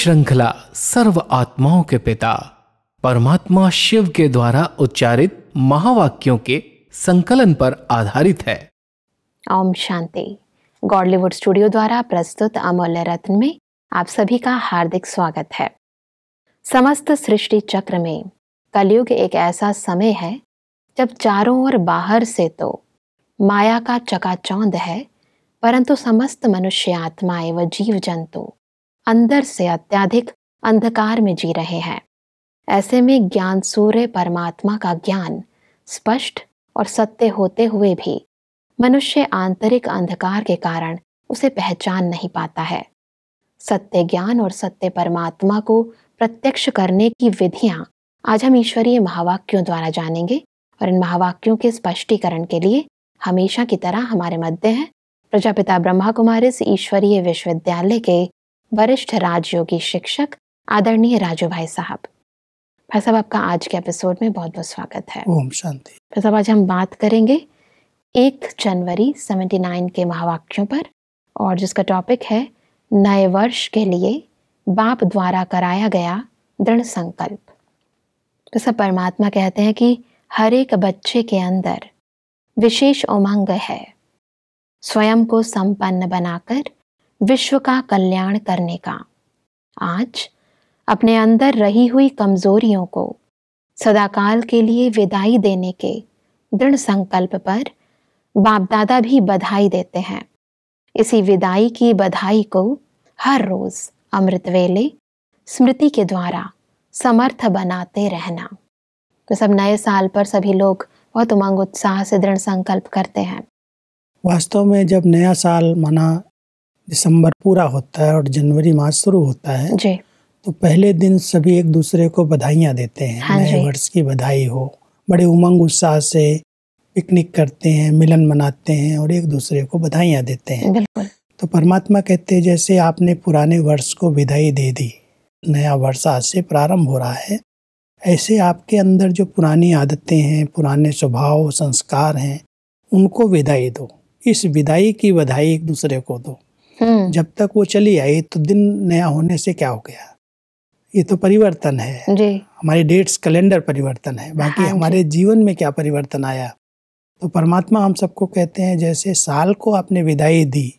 श्रृंखला सर्व आत्माओं के पिता परमात्मा शिव के द्वारा उच्चारित महावाक्यों के संकलन पर आधारित है। ओम शांति। गॉडलीवुड स्टूडियो द्वारा प्रस्तुत अमूल्य रत्न में आप सभी का हार्दिक स्वागत है। समस्त सृष्टि चक्र में कलयुग एक ऐसा समय है जब चारों ओर बाहर से तो माया का चकाचौंध है, परंतु समस्त मनुष्य आत्माएं व जीव जंतु अंदर से अत्यधिक अंधकार में जी रहे हैं। ऐसे में ज्ञान सूर्य परमात्मा का ज्ञान स्पष्ट और सत्य होते हुए भी मनुष्य आंतरिक अंधकार के कारण उसे पहचान नहीं पाता है। सत्य ज्ञान और सत्य परमात्मा को प्रत्यक्ष करने की विधियां आज हम ईश्वरीय महावाक्यों द्वारा जानेंगे और इन महावाक्यों के स्पष्टीकरण के लिए हमेशा की तरह हमारे मध्य हैं प्रजापिता ब्रह्मा कुमारी ईश्वरीय विश्वविद्यालय के वरिष्ठ राजयोगी शिक्षक आदरणीय राजू भाई साहब। भाई साहब, आपका आज के एपिसोड में बहुत बहुत स्वागत है। ओम शांति। भाई साहब, आज हम बात करेंगे 1 जनवरी 79 के महावाक्यों पर, और जिसका टॉपिक है नए वर्ष के लिए बाप द्वारा कराया गया दृढ़ संकल्प। तो सब परमात्मा कहते हैं कि हर एक बच्चे के अंदर विशेष उमंग है स्वयं को संपन्न बनाकर विश्व का कल्याण करने का। आज अपने अंदर रही हुई कमजोरियों को सदाकाल के लिए विदाई देने के दृढ़ संकल्प पर बाप दादा भी बधाई देते हैं। इसी विदाई की बधाई को हर रोज अमृत वेले स्मृति के द्वारा समर्थ बनाते रहना। तो सब नए साल पर सभी लोग बहुत उमंग उत्साह से दृढ़ संकल्प करते हैं। वास्तव में जब नया साल माना दिसंबर पूरा होता है और जनवरी माह शुरू होता है जी, तो पहले दिन सभी एक दूसरे को बधाइयाँ देते हैं। हाँ नए वर्ष की बधाई हो। बड़े उमंग उत्साह से पिकनिक करते हैं, मिलन मनाते हैं और एक दूसरे को बधाइयाँ देते हैं। बिल्कुल। तो परमात्मा कहते हैं जैसे आपने पुराने वर्ष को विदाई दे दी, नया वर्ष आज से प्रारंभ हो रहा है, ऐसे आपके अंदर जो पुरानी आदतें हैं, पुराने स्वभाव संस्कार हैं, उनको विदाई दो। इस विदाई की बधाई एक दूसरे को दो। जब तक वो चली आई तो दिन नया होने से क्या हो गया, ये तो परिवर्तन है जी। हमारी डेट्स कैलेंडर परिवर्तन है, बाकी हमारे जीवन में क्या परिवर्तन आया। तो परमात्मा हम सबको कहते हैं जैसे साल को आपने विदाई दी,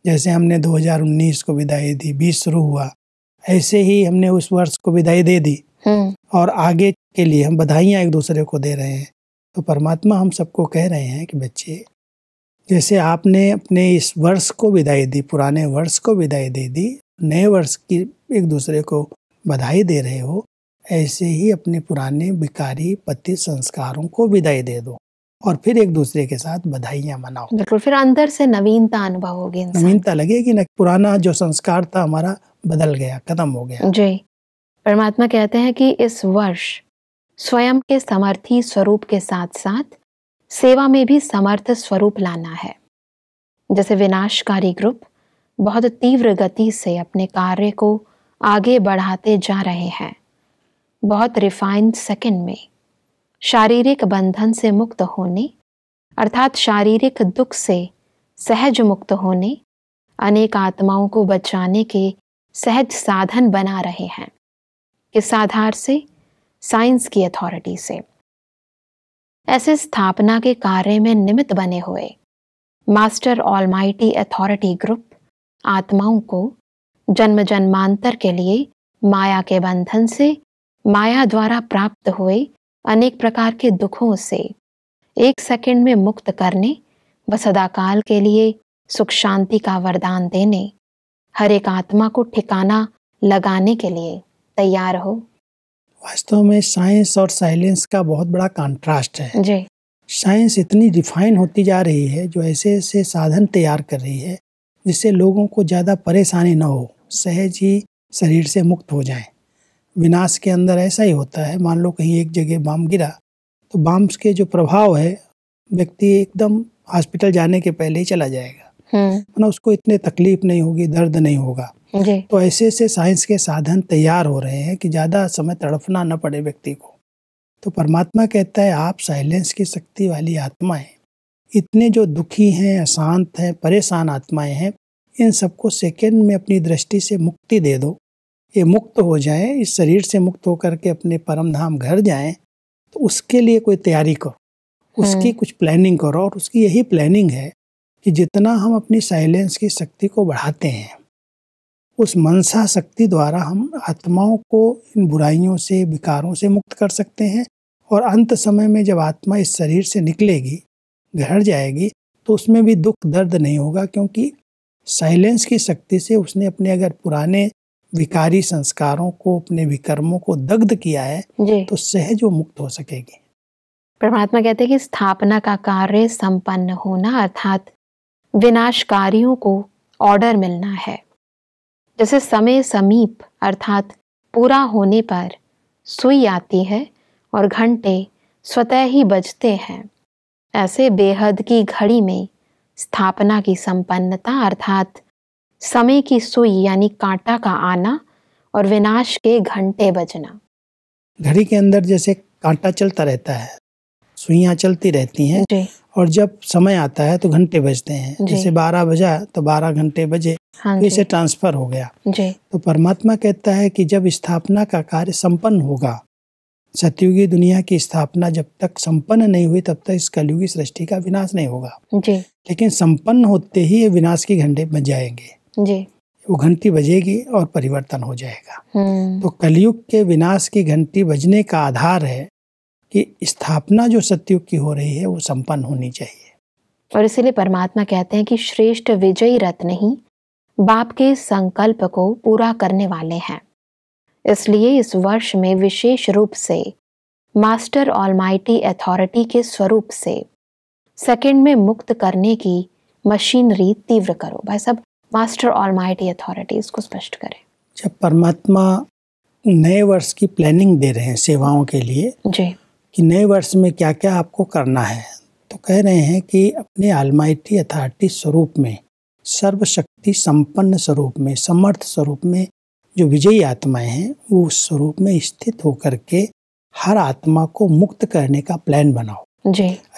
जैसे हमने 2019 को विदाई दी, 20 शुरू हुआ, ऐसे ही हमने उस वर्ष को विदाई दे दी और आगे के लिए हम बधाइयाँ एक दूसरे को दे रहे हैं। तो परमात्मा हम सबको कह रहे हैं कि बच्चे, जैसे आपने अपने इस वर्ष को विदाई दी, पुराने वर्ष को विदाई दे दी, नए वर्ष की एक दूसरे को बधाई दे रहे हो, ऐसे ही अपने पुराने विकारी पतित संस्कारों को विदाई दे दो और फिर एक दूसरे के साथ बधाइयाँ मनाओ। बिल्कुल, फिर अंदर से नवीनता अनुभव होगी, नवीनता लगेगी ना, पुराना जो संस्कार था हमारा बदल गया, खत्म हो गया। जी। परमात्मा कहते हैं कि इस वर्ष स्वयं के समर्थी स्वरूप के साथ साथ सेवा में भी समर्थ स्वरूप लाना है। जैसे विनाशकारी ग्रुप बहुत तीव्र गति से अपने कार्य को आगे बढ़ाते जा रहे हैं, बहुत रिफाइंड सेकंड में शारीरिक बंधन से मुक्त होने अर्थात शारीरिक दुख से सहज मुक्त होने, अनेक आत्माओं को बचाने के सहज साधन बना रहे हैं। किस आधार से? साइंस की अथॉरिटी से। ऐसे स्थापना के कार्य में निमित्त बने हुए मास्टर ऑलमाइटी अथॉरिटी ग्रुप आत्माओं को जन्म जन्मांतर के लिए माया के बंधन से, माया द्वारा प्राप्त हुए अनेक प्रकार के दुखों से एक सेकंड में मुक्त करने व सदाकाल के लिए सुख शांति का वरदान देने, हर एक आत्मा को ठिकाना लगाने के लिए तैयार हो। वास्तव में साइंस और साइलेंस का बहुत बड़ा कंट्रास्ट है जी। साइंस इतनी रिफाइन होती जा रही है, जो ऐसे ऐसे साधन तैयार कर रही है जिससे लोगों को ज़्यादा परेशानी न हो, सहज ही शरीर से मुक्त हो जाएं। विनाश के अंदर ऐसा ही होता है। मान लो कहीं एक जगह बम गिरा तो बम के जो प्रभाव है, व्यक्ति एकदम हॉस्पिटल जाने के पहले ही चला जाएगा, ना उसको इतने तकलीफ नहीं होगी, दर्द नहीं होगा। तो ऐसे ऐसे साइंस के साधन तैयार हो रहे हैं कि ज़्यादा समय तड़फना न पड़े व्यक्ति को। तो परमात्मा कहता है आप साइलेंस की शक्ति वाली आत्माएं, इतने जो दुखी हैं, अशांत हैं, परेशान आत्माएं हैं, इन सबको सेकंड में अपनी दृष्टि से मुक्ति दे दो ये मुक्त हो जाए, इस शरीर से मुक्त होकर के अपने परम धाम घर जाएं, तो उसके लिए कोई तैयारी करो, उसकी कुछ प्लानिंग करो। और उसकी यही प्लानिंग है कि जितना हम अपनी साइलेंस की शक्ति को बढ़ाते हैं, उस मनसा शक्ति द्वारा हम आत्माओं को इन बुराइयों से, विकारों से मुक्त कर सकते हैं। और अंत समय में जब आत्मा इस शरीर से निकलेगी, घर जाएगी, तो उसमें भी दुख दर्द नहीं होगा, क्योंकि साइलेंस की शक्ति से उसने अपने अगर पुराने विकारी संस्कारों को, अपने विकर्मों को दग्ध किया है, तो सहज वो मुक्त हो सकेगी। परमात्मा कहते हैं कि स्थापना का कार्य संपन्न होना अर्थात विनाशकारियों को ऑर्डर मिलना है। जैसे समय समीप अर्थात पूरा होने पर सुई आती है और घंटे स्वतः ही बजते हैं, ऐसे बेहद की घड़ी में स्थापना की संपन्नता अर्थात समय की सुई यानी कांटा का आना और विनाश के घंटे बजना। घड़ी के अंदर जैसे कांटा चलता रहता है, सुइयां चलती रहती हैं, और जब समय आता है तो घंटे बजते हैं। जैसे 12 बजा तो 12 घंटे बजे, तो इसे ट्रांसफर हो गया। तो परमात्मा कहता है कि जब स्थापना का कार्य संपन्न होगा, सतयुगी दुनिया की स्थापना जब तक संपन्न नहीं हुई, तब तक इस कलयुगी सृष्टि का विनाश नहीं होगा। लेकिन संपन्न होते ही ये विनाश के घंटे बज जाएंगे, वो घंटी बजेगी और परिवर्तन हो जाएगा। तो कलयुग के विनाश की घंटी बजने का आधार है कि स्थापना जो सतयुग की हो रही है वो संपन्न होनी चाहिए। और इसीलिए परमात्मा कहते हैं कि श्रेष्ठ विजयी रत्न ही बाप के संकल्प को पूरा करने वाले हैं। इसलिए इस वर्ष में विशेष रूप से मास्टर ऑलमाइटी अथॉरिटी के स्वरूप से सेकंड में मुक्त करने की मशीनरी तीव्र करो। भाई साहब, मास्टर ऑलमाइटी अथॉरिटी, इसको स्पष्ट करें। जब परमात्मा नए वर्ष की प्लानिंग दे रहे हैं सेवाओं के लिए कि नए वर्ष में क्या क्या आपको करना है, तो कह रहे हैं कि अपने ऑलमाइटी अथॉरिटी स्वरूप में, सर्वशक्ति संपन्न स्वरूप में, समर्थ स्वरूप में जो विजयी आत्माएं हैं, वो उस स्वरूप में स्थित होकर के हर आत्मा को मुक्त करने का प्लान बनाओ।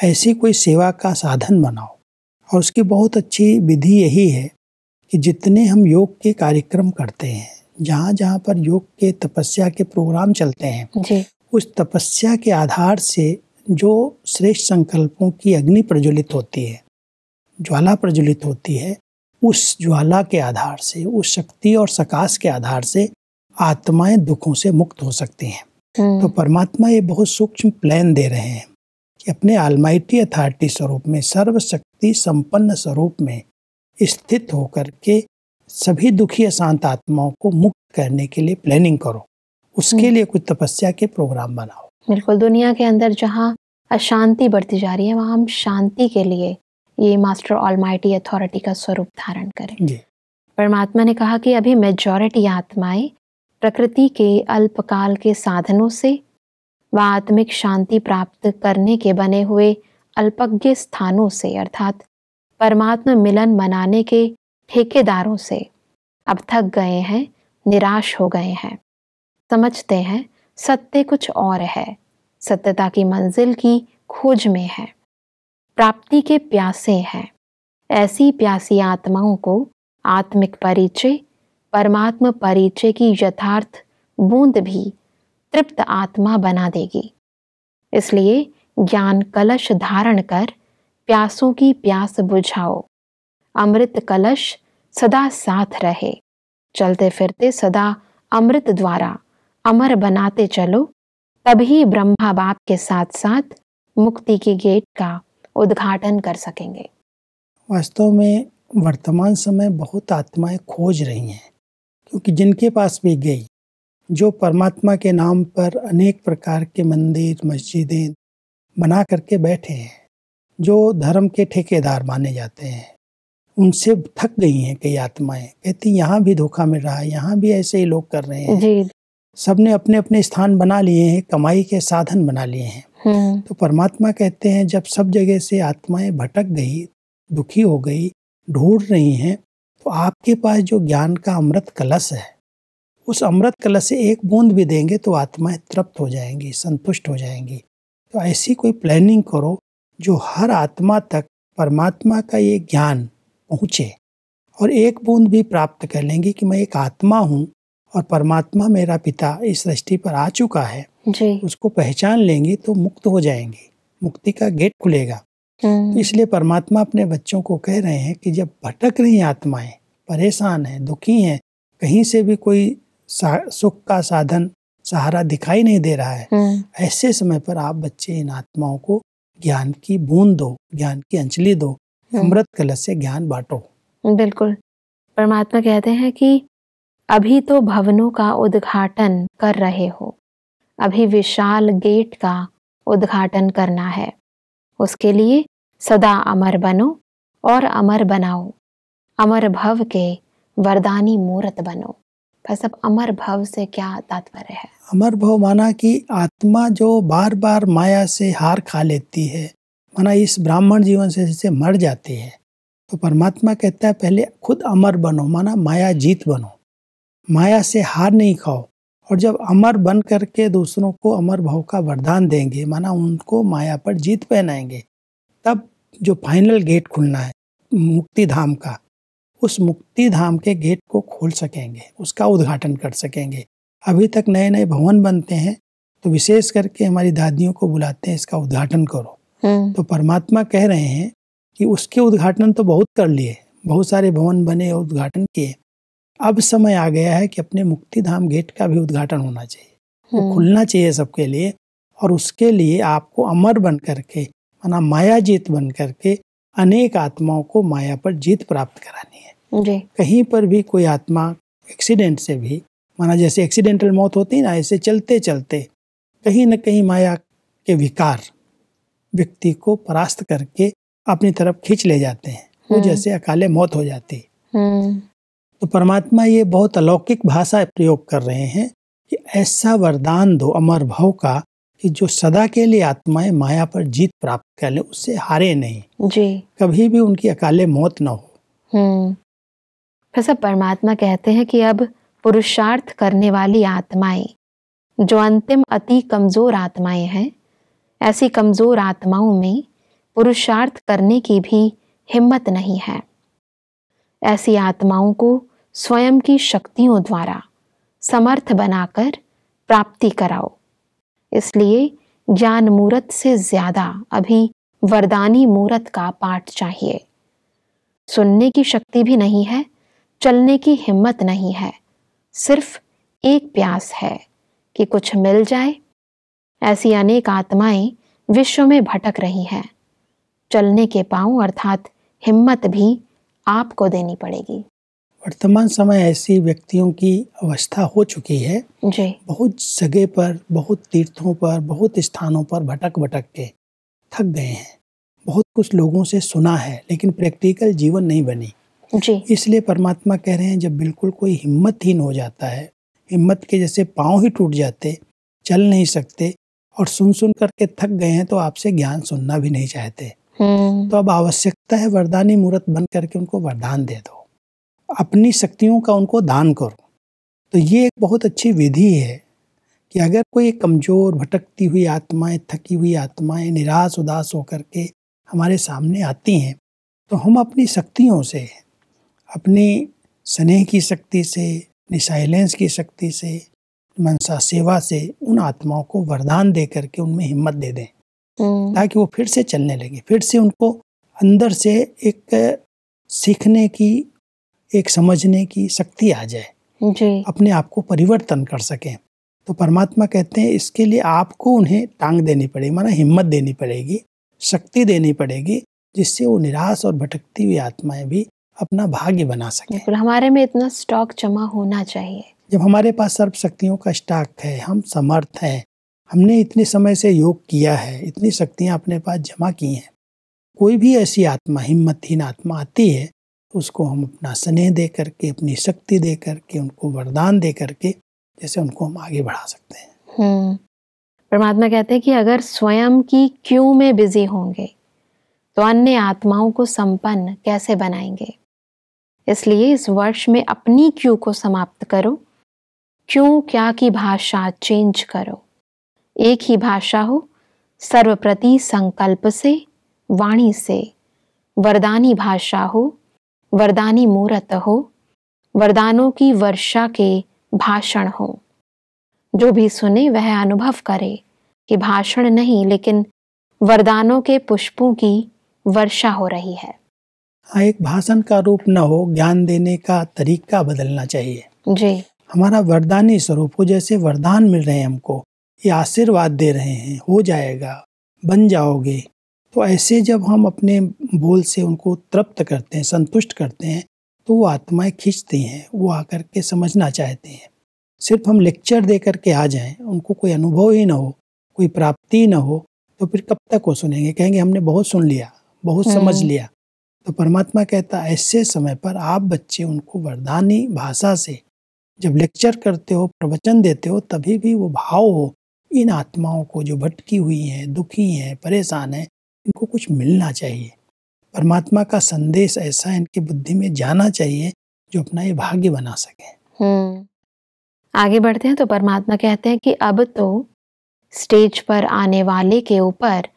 ऐसी कोई सेवा का साधन बनाओ। और उसकी बहुत अच्छी विधि यही है कि जितने हम योग के कार्यक्रम करते हैं, जहाँ जहाँ पर योग के तपस्या के प्रोग्राम चलते हैं, उस तपस्या के आधार से जो श्रेष्ठ संकल्पों की अग्नि प्रज्वलित होती है, ज्वाला प्रज्वलित होती है, उस ज्वाला के आधार से, उस शक्ति और सकाश के आधार से आत्माएं दुखों से मुक्त हो सकती हैं। तो परमात्मा ये बहुत सूक्ष्म प्लान दे रहे हैं कि अपने ऑलमाइटी अथॉरिटी स्वरूप में, सर्वशक्ति संपन्न स्वरूप में स्थित होकर के सभी दुखी अशांत आत्माओं को मुक्त करने के लिए प्लानिंग करो। उसके लिए कुछ तपस्या के प्रोग्राम बनाओ। बिल्कुल, दुनिया के अंदर जहाँ अशांति बढ़ती जा रही है, वहाँ हम शांति के लिए ये मास्टर ऑलमाइटी अथॉरिटी का स्वरूप धारण करें। परमात्मा ने कहा कि अभी मेजॉरिटी आत्माएं प्रकृति के अल्पकाल के साधनों से व आत्मिक शांति प्राप्त करने के बने हुए अल्पज्ञ स्थानों से अर्थात परमात्मा मिलन मनाने के ठेकेदारों से अब थक गए हैं, निराश हो गए हैं। समझते हैं सत्य कुछ और है, सत्यता की मंजिल की खोज में है, प्राप्ति के प्यासे हैं। ऐसी प्यासी आत्माओं को आत्मिक परिचय, परमात्मा परिचय की यथार्थ बूंद भी तृप्त आत्मा बना देगी। इसलिए ज्ञान कलश धारण कर प्यासों की प्यास बुझाओ। अमृत कलश सदा साथ रहे, चलते फिरते सदा अमृत द्वारा अमर बनाते चलो, तभी ब्रह्मा बाप के साथ साथ मुक्ति के गेट का उद्घाटन कर सकेंगे। वास्तव में वर्तमान समय बहुत आत्माएं खोज रही हैं, क्योंकि जिनके पास भी गई, जो परमात्मा के नाम पर अनेक प्रकार के मंदिर मस्जिदें बना करके बैठे हैं, जो धर्म के ठेकेदार माने जाते हैं, उनसे थक गई हैं कई आत्माएं। कहती यहाँ भी धोखा मिल रहा है, यहाँ भी ऐसे ही लोग कर रहे हैं। सबने अपने अपने स्थान बना लिए हैं, कमाई के साधन बना लिए हैं। तो परमात्मा कहते हैं जब सब जगह से आत्माएं भटक गई, दुखी हो गई, ढूंढ रही हैं, तो आपके पास जो ज्ञान का अमृत कलश है, उस अमृत कलश से एक बूंद भी देंगे तो आत्माएं तृप्त हो जाएंगी, संतुष्ट हो जाएंगी। तो ऐसी कोई प्लानिंग करो जो हर आत्मा तक परमात्मा का ये ज्ञान पहुँचे और एक बूंद भी प्राप्त कर लेंगी कि मैं एक आत्मा हूँ और परमात्मा मेरा पिता इस सृष्टि पर आ चुका है, जी। उसको पहचान लेंगी तो मुक्त हो जाएंगी, मुक्ति का गेट खुलेगा। इसलिए परमात्मा अपने बच्चों को कह रहे हैं कि जब भटक रही आत्माएं, परेशान हैं, दुखी हैं, कहीं से भी कोई सुख का साधन सहारा दिखाई नहीं दे रहा है, ऐसे समय पर आप बच्चे इन आत्माओं को ज्ञान की बूंद दो, ज्ञान की अंजलि दो, अमृत कलश से ज्ञान बांटो। बिल्कुल। परमात्मा कहते हैं कि अभी तो भवनों का उद्घाटन कर रहे हो, अभी विशाल गेट का उद्घाटन करना है, उसके लिए सदा अमर बनो और अमर बनाओ, अमर भव के वरदानी मूर्त बनो। भाई साहब, अमर भव से क्या तात्पर्य है? अमर भव माना कि आत्मा जो बार बार माया से हार खा लेती है, माना इस ब्राह्मण जीवन से जैसे मर जाती है, तो परमात्मा कहता है पहले खुद अमर बनो, माना माया जीत बनो, माया से हार नहीं खाओ। और जब अमर बन करके दूसरों को अमर भव का वरदान देंगे, माना उनको माया पर जीत पहनाएंगे, तब जो फाइनल गेट खुलना है मुक्ति धाम का, उस मुक्ति धाम के गेट को खोल सकेंगे, उसका उद्घाटन कर सकेंगे। अभी तक नए नए भवन बनते हैं तो विशेष करके हमारी दादियों को बुलाते हैं, इसका उद्घाटन करो। तो परमात्मा कह रहे हैं कि उसके उद्घाटन तो बहुत कर लिए, बहुत सारे भवन बने, उद्घाटन किए, अब समय आ गया है कि अपने मुक्ति धाम गेट का भी उद्घाटन होना चाहिए, वो खुलना चाहिए सबके लिए। और उसके लिए आपको अमर बन करके, माना माया जीत बन करके अनेक आत्माओं को माया पर जीत प्राप्त करानी है। जी। कहीं पर भी कोई आत्मा एक्सीडेंट से भी, माना जैसे एक्सीडेंटल मौत होती है ना, ऐसे चलते चलते कहीं न कहीं माया के विकार व्यक्ति को परास्त करके अपनी तरफ खींच ले जाते हैं, वो जैसे अकाले मौत हो जाती। तो परमात्मा ये बहुत अलौकिक भाषा प्रयोग कर रहे हैं कि ऐसा वरदान दो अमर भव का कि जो सदा के लिए आत्माएं माया पर जीत प्राप्त कर ले, उससे हारे नहीं जी, कभी भी उनकी अकाले मौत न हो। फिर सब परमात्मा कहते हैं कि अब पुरुषार्थ करने वाली आत्माएं, जो अंतिम अति कमजोर आत्माएं हैं, ऐसी कमजोर आत्माओं में पुरुषार्थ करने की भी हिम्मत नहीं है। ऐसी आत्माओं को स्वयं की शक्तियों द्वारा समर्थ बनाकर प्राप्ति कराओ। इसलिए ज्ञान मूर्त से ज्यादा अभी वरदानी मूर्त का पाठ चाहिए। सुनने की शक्ति भी नहीं है, चलने की हिम्मत नहीं है, सिर्फ एक प्यास है कि कुछ मिल जाए। ऐसी अनेक आत्माएं विश्व में भटक रही हैं। चलने के पांव अर्थात हिम्मत भी आपको देनी पड़ेगी। वर्तमान समय ऐसी व्यक्तियों की अवस्था हो चुकी है जी, बहुत जगह पर, बहुत तीर्थों पर, बहुत स्थानों पर भटक भटक के थक गए हैं। बहुत कुछ लोगों से सुना है लेकिन प्रैक्टिकल जीवन नहीं बनी। जी, इसलिए परमात्मा कह रहे हैं जब बिल्कुल कोई हिम्मतहीन हो जाता है, हिम्मत के जैसे पाँव ही टूट जाते, चल नहीं सकते और सुन सुन करके थक गए हैं, तो आपसे ज्ञान सुनना भी नहीं चाहते, तो अब आवश्यकता है वरदानी मूर्त बन करके उनको वरदान दे दो, अपनी शक्तियों का उनको दान करो। तो ये एक बहुत अच्छी विधि है कि अगर कोई कमजोर भटकती हुई आत्माएं, थकी हुई आत्माएं निराश उदास होकर के हमारे सामने आती हैं, तो हम अपनी शक्तियों से, अपनी स्नेह की शक्ति से, अपनी साइलेंस की शक्ति से, मनसा सेवा से उन आत्माओं को वरदान दे करके उनमें हिम्मत दे दें, ताकि वो फिर से चलने लगे, फिर से उनको अंदर से एक सीखने की, एक समझने की शक्ति आ जाए, जी, अपने आप को परिवर्तन कर सकें। तो परमात्मा कहते हैं इसके लिए आपको उन्हें टांग देनी पड़ेगी, माना हिम्मत देनी पड़ेगी, शक्ति देनी पड़ेगी, जिससे वो निराश और भटकती हुई आत्माएं भी अपना भाग्य बना सकें। बिल्कुल, हमारे में इतना स्टॉक जमा होना चाहिए। जब हमारे पास सर्व शक्तियों का स्टॉक है, हम समर्थ हैं, हमने इतने समय से योग किया है, इतनी शक्तियां अपने पास जमा की हैं, कोई भी ऐसी आत्मा, हिम्मतहीन आत्मा आती है, उसको हम अपना स्नेह दे करके, अपनी शक्ति दे करके, उनको वरदान दे करके, जैसे उनको हम आगे बढ़ा सकते हैं। परमात्मा कहते हैं कि अगर स्वयं की क्यों में बिजी होंगे तो अन्य आत्माओं को संपन्न कैसे बनाएंगे। इसलिए इस वर्ष में अपनी क्यों को समाप्त करो, क्यों क्या की भाषा चेंज करो, एक ही भाषा हो, सर्वप्रति संकल्प से, वाणी से, वरदानी भाषा हो, वरदानी मूर्त हो, वरदानों की वर्षा के भाषण हो। जो भी सुने वह अनुभव करे कि भाषण नहीं लेकिन वरदानों के पुष्पों की वर्षा हो रही है। हाँ, एक भाषण का रूप न हो, ज्ञान देने का तरीका बदलना चाहिए। जी। हमारा वरदानी स्वरूप हो, जैसे वरदान मिल रहे हैं हमको, ये आशीर्वाद दे रहे हैं, हो जाएगा, बन जाओगे। तो ऐसे जब हम अपने बोल से उनको तृप्त करते हैं, संतुष्ट करते हैं, तो वो आत्माएं खींचती हैं, वो आकर के समझना चाहती हैं। सिर्फ हम लेक्चर दे करके आ जाएं, उनको कोई अनुभव ही ना हो, कोई प्राप्ति ना हो, तो फिर कब तक वो सुनेंगे? कहेंगे हमने बहुत सुन लिया, बहुत समझ लिया। तो परमात्मा कहता है ऐसे समय पर आप बच्चे उनको वरदानी भाषा से जब लेक्चर करते हो, प्रवचन देते हो, तभी भी वो भाव हो इन आत्माओं को जो भटकी हुई हैं, दुखी हैं, परेशान हैं, इनको कुछ मिलना चाहिए। परमात्मा का संदेश ऐसा इनकी बुद्धि में जाना चाहिए जो अपना ये भाग्य बना सके। आगे बढ़ते हैं तो परमात्मा कहते हैं कि अब तो स्टेज पर आने वाले के ऊपर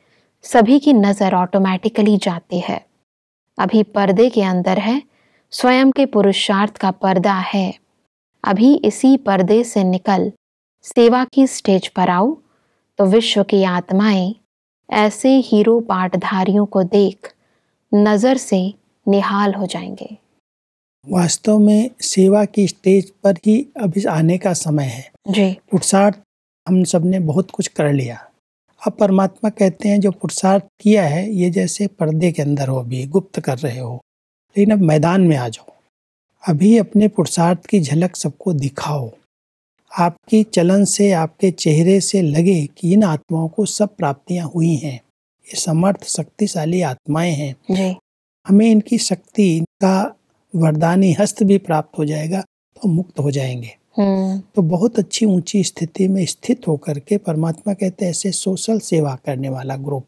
सभी की नजर ऑटोमेटिकली जाती है। अभी पर्दे के अंदर है, स्वयं के पुरुषार्थ का पर्दा है। अभी इसी पर्दे से निकल सेवा की स्टेज पर आओ तो विश्व की आत्माएं ऐसे हीरो पाटधारियों को देख नजर से निहाल हो जाएंगे। वास्तव में सेवा की स्टेज पर ही अभी आने का समय है। जी। पुरुषार्थ हम सब ने बहुत कुछ कर लिया। अब परमात्मा कहते हैं जो पुरुषार्थ किया है ये जैसे पर्दे के अंदर हो, अभी गुप्त कर रहे हो, लेकिन अब मैदान में आ जाओ। अभी अपने पुरुषार्थ की झलक सबको दिखाओ। आपकी चलन से, आपके चेहरे से लगे कि इन आत्माओं को सब प्राप्तियां हुई हैं, ये समर्थ शक्तिशाली आत्माएं हैं। जी। हमें इनकी शक्ति, इनका वरदानी हस्त भी प्राप्त हो जाएगा तो मुक्त हो जाएंगे। तो बहुत अच्छी ऊंची स्थिति में स्थित होकर के परमात्मा कहते हैं ऐसे सोशल सेवा करने वाला ग्रुप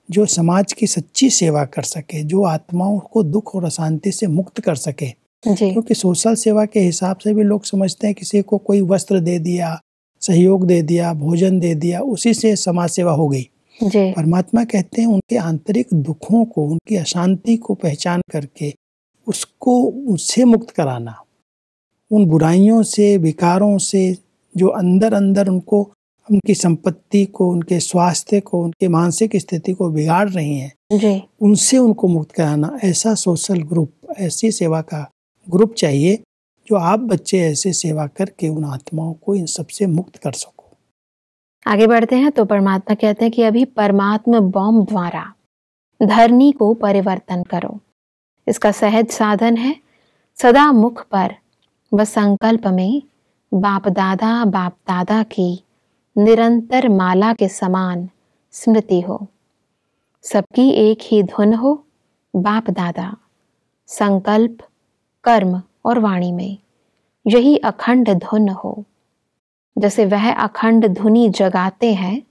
जो समाज की सच्ची सेवा कर सके, जो आत्माओं को दुख और अशांति से मुक्त कर सके। क्योंकि सोशल सेवा के हिसाब से भी लोग समझते हैं किसी को कोई वस्त्र दे दिया, सहयोग दे दिया, भोजन दे दिया, उसी से समाज सेवा हो गई। परमात्मा कहते हैं उनके आंतरिक दुखों को, उनकी अशांति को पहचान करके उसको उससे मुक्त कराना, उन बुराइयों से, विकारों से जो अंदर अंदर उनको, उनकी संपत्ति को, उनके स्वास्थ्य को, उनके मानसिक स्थिति को बिगाड़ रही हैं, उनसे उनको मुक्त कराना। ऐसा सोशल ग्रुप, ऐसी सेवा का ग्रुप चाहिए जो आप बच्चे ऐसे सेवा करके उन आत्माओं को इन सबसे मुक्त कर सको। आगे बढ़ते हैं तो परमात्मा कहते हैं कि अभी परमात्मा बॉम्ब द्वारा धरनी को परिवर्तन करो। इसका सहज साधन है सदा मुख पर व संकल्प में बाप दादा की निरंतर माला के समान स्मृति हो। सबकी एक ही धुन हो, बाप दादा, संकल्प, कर्म और वाणी में यही अखंड धुन हो। जैसे वह अखंड धुनी जगाते हैं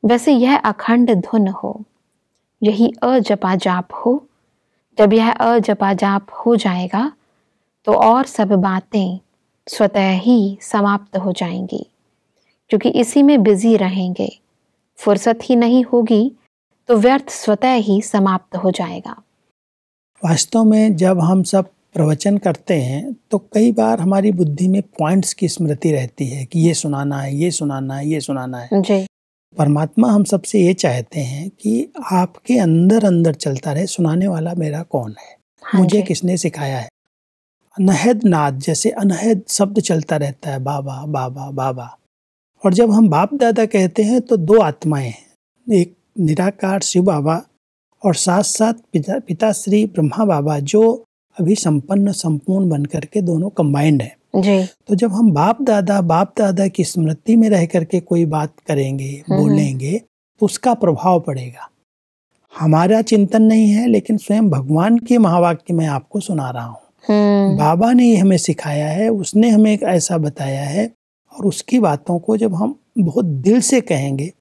वैसे यह अखंड धुन हो। यही अजपा जाप हो। जब यह अजपा जाप हो जाएगा तो और सब बातें स्वतः ही समाप्त हो जाएंगी, क्योंकि इसी में बिजी रहेंगे। फुर्सत ही नहीं होगी तो व्यर्थ स्वतः ही समाप्त हो जाएगा। वास्तव में जब हम सब प्रवचन करते हैं तो कई बार हमारी बुद्धि में पॉइंट्स की स्मृति रहती है कि ये सुनाना है, ये सुनाना है, ये सुनाना है। जी। परमात्मा हम सबसे ये चाहते हैं कि आपके अंदर अंदर चलता रहे, सुनाने वाला मेरा कौन है, मुझे किसने सिखाया है। अनहद नाद, जैसे अनहद शब्द चलता रहता है, बाबा बाबा बाबा। और जब हम बाप दादा कहते हैं तो दो आत्माएं हैं, एक निराकार शिव बाबा और साथ साथ पिता श्री ब्रह्मा बाबा, जो अभी संपूर्ण बन करके दोनों कंबाइंड हैं। जी। तो जब हम बाप दादा की स्मृति में रह करके कोई बात करेंगे, बोलेंगे, तो उसका प्रभाव पड़ेगा। हमारा चिंतन नहीं है, लेकिन स्वयं भगवान के महावाक्य में आपको सुना रहा हूँ। बाबा ने हमें सिखाया है, उसने हमें एक ऐसा बताया है, और उसकी बातों को जब हम बहुत दिल से कहेंगे,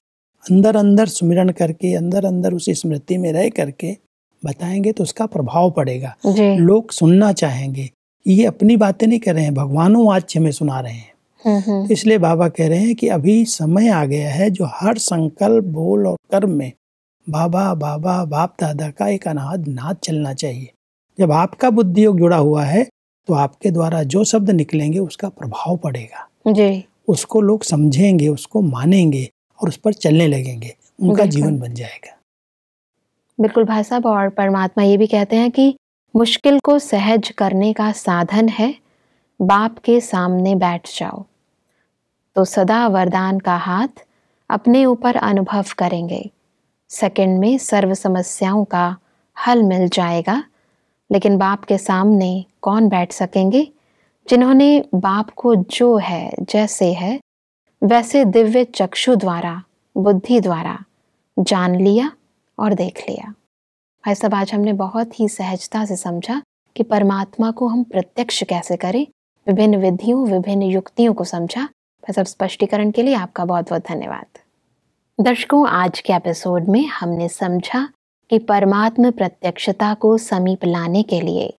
अंदर अंदर सुमिरन करके, अंदर अंदर उसी स्मृति में रह करके बताएंगे, तो उसका प्रभाव पड़ेगा। लोग सुनना चाहेंगे। ये अपनी बातें नहीं कर रहे हैं, भगवानों वाच्य में सुना रहे हैं। इसलिए बाबा कह रहे हैं कि अभी समय आ गया है जो हर संकल्प, बोल और कर्म में बाबा बाबा बाप दादा का एक अनाहद नाद चलना चाहिए। जब आपका बुद्धि योग जुड़ा हुआ है तो आपके द्वारा जो शब्द निकलेंगे उसका प्रभाव पड़ेगा जी। उसको लोग समझेंगे, उसको मानेंगे और उस पर चलने लगेंगे, उनका जीवन बन जाएगा। बिल्कुल भाई साहब, और परमात्मा ये भी कहते हैं कि मुश्किल को सहज करने का साधन है बाप के सामने बैठ जाओ, तो सदा वरदान का हाथ अपने ऊपर अनुभव करेंगे। सेकंड में सर्व समस्याओं का हल मिल जाएगा। लेकिन बाप के सामने कौन बैठ सकेंगे? जिन्होंने बाप को जो है, जैसे है वैसे दिव्य चक्षु द्वारा, बुद्धि द्वारा जान लिया और देख लिया। भाई साहब, आज हमने बहुत ही सहजता से समझा कि परमात्मा को हम प्रत्यक्ष कैसे करें, विभिन्न विधियों, विभिन्न युक्तियों को समझा। भाई साहब, स्पष्टीकरण के लिए आपका बहुत बहुत धन्यवाद। दर्शकों, आज के एपिसोड में हमने समझा कि परमात्म प्रत्यक्षता को समीप लाने के लिए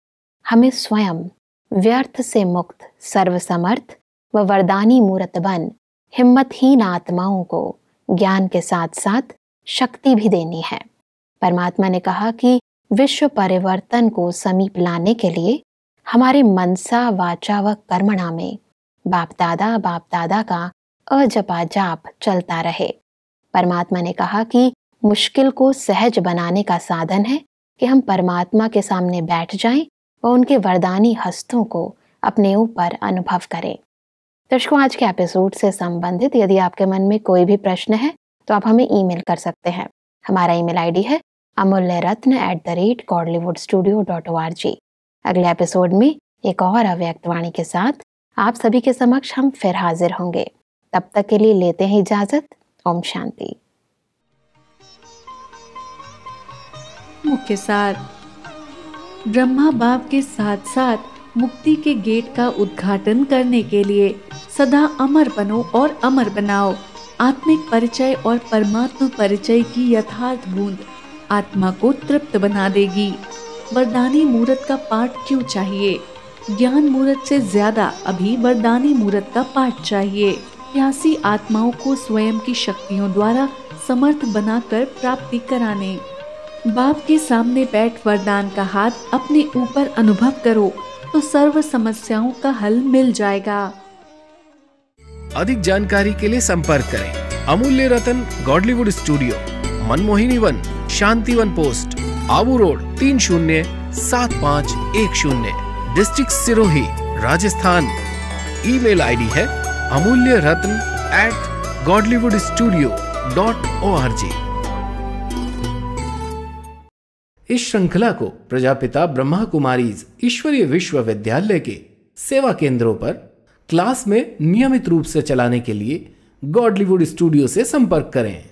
हमें स्वयं व्यर्थ से मुक्त, सर्वसमर्थ व वरदानी मूर्त बन हिम्मतहीन आत्माओं को ज्ञान के साथ साथ शक्ति भी देनी है। परमात्मा ने कहा कि विश्व परिवर्तन को समीप लाने के लिए हमारे मनसा, वाचा व कर्मणा में बाप दादा का अजपा जाप चलता रहे। परमात्मा ने कहा कि मुश्किल को सहज बनाने का साधन है कि हम परमात्मा के सामने बैठ जाएं व उनके वरदानी हस्तों को अपने ऊपर अनुभव करें। दर्शकों, आज के एपिसोड से संबंधित यदि आपके मन में कोई भी प्रश्न है तो आप हमें ईमेल कर सकते हैं। हमारा ईमेल आईडी है amulyaratna@godlywoodstudio.org। अगले एपिसोड में एक और अव्यक्त वाणी के साथ आप सभी के समक्ष हम फिर हाजिर होंगे। तब तक के लिए लेते हैं इजाजत। ओम शांति। मुख्य सार: ब्रह्मा बाप के साथ साथ मुक्ति के गेट का उद्घाटन करने के लिए सदा अमर बनो और अमर बनाओ। आत्मिक परिचय और परमात्मा परिचय की यथार्थ बूंद आत्मा को तृप्त बना देगी। वरदानी मूर्त का पाठ क्यों चाहिए? ज्ञान मूर्त से ज्यादा अभी वरदानी मूर्त का पाठ चाहिए। प्यासी आत्माओं को स्वयं की शक्तियों द्वारा समर्थ बनाकर प्राप्ति कराने। बाप के सामने बैठ वरदान का हाथ अपने ऊपर अनुभव करो तो सर्व समस्याओं का हल मिल जाएगा। अधिक जानकारी के लिए संपर्क करें Amulya Ratan Godlywood studio, Manmohini Van, Shanti Van post, Abu road 307510, district Sirohi, Rajasthan. Email ID है amulyaratn@godlywoodstudio.org। इस श्रृंखला को प्रजापिता ब्रह्मा कुमारीज ईश्वरीय विश्वविद्यालय के सेवा केंद्रों पर क्लास में नियमित रूप से चलाने के लिए गॉडलीवुड स्टूडियो से संपर्क करें।